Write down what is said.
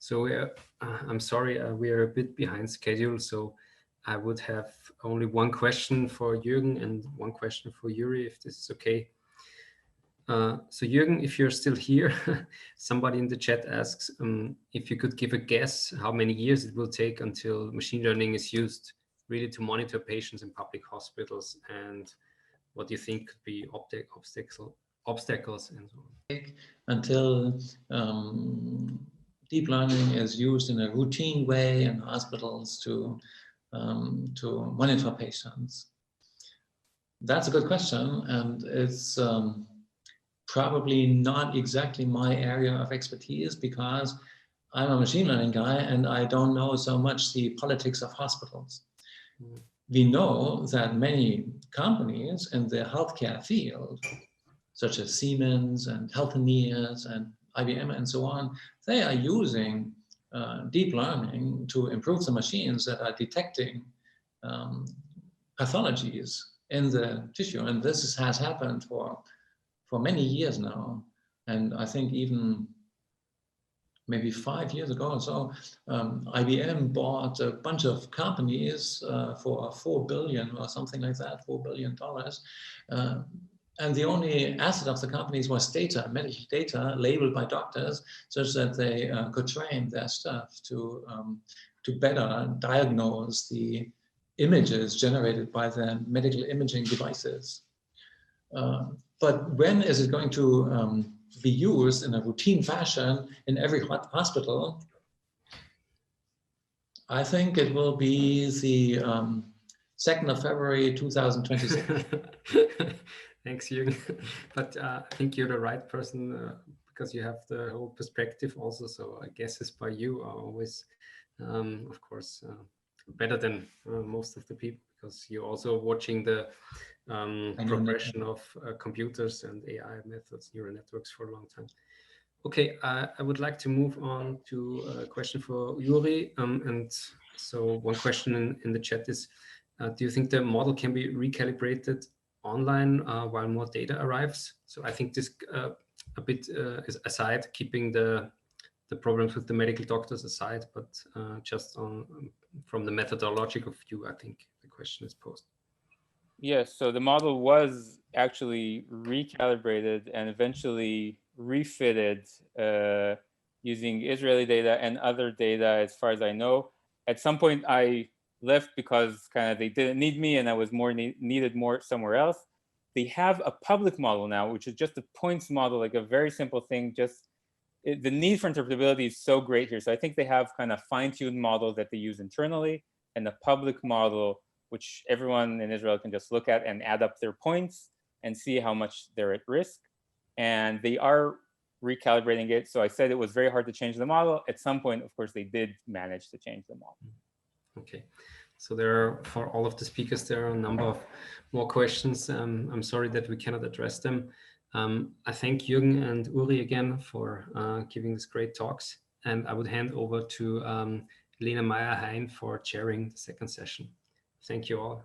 So I'm sorry, we are a bit behind schedule. So I would have only one question for Jürgen and one question for Yuri, if this is okay. So Jürgen, if you're still here, somebody in the chat asks if you could give a guess how many years it will take until machine learning is used really to monitor patients in public hospitals, and what do you think could be obstacles and so on. Until deep learning is used in a routine way in hospitals to monitor patients? That's a good question, and it's probably not exactly my area of expertise, because I'm a machine learning guy and I don't know so much the politics of hospitals. We know that many companies in the healthcare field, such as Siemens and Healthineers and IBM and so on, they are using deep learning to improve the machines that are detecting pathologies in the tissue. And this has happened for many years now. And I think even maybe 5 years ago or so, IBM bought a bunch of companies for $4 billion or something like that, $4 billion. And the only asset of the companies was data, medical data labeled by doctors, such that they could train their staff to better diagnose the images generated by the medical imaging devices. But when is it going to be used in a routine fashion in every hospital? I think it will be the 2nd of February 2026. Thanks, Jürgen. But I think you're the right person because you have the whole perspective also. So I guesses by you are always, of course, better than most of the people, because you're also watching the progression of computers and AI methods, neural networks for a long time. Okay, I would like to move on to a question for Yuri. And so one question in the chat is, do you think the model can be recalibrated online while more data arrives? So I think this a bit is aside, keeping the problems with the medical doctors aside, but just from the methodological view, I think the question is posed. Yes, so the model was actually recalibrated and eventually refitted using Israeli data and other data, as far as I know. At some point, I left because kind of they didn't need me and I was needed more somewhere else. They have a public model now, which is just a points model, like a very simple thing. Just the need for interpretability is so great here. So I think they have kind of fine-tuned models that they use internally, and the public model, which everyone in Israel can just look at and add up their points and see how much they're at risk. And they are recalibrating it. So I said it was very hard to change the model. At some point, of course, they did manage to change the model. Okay. So there are, for all of the speakers, there are a number of more questions. I'm sorry that we cannot address them. I thank Jürgen and Uri again for giving these great talks. And I would hand over to Lena Meyer-Hein for chairing the second session. Thank you all.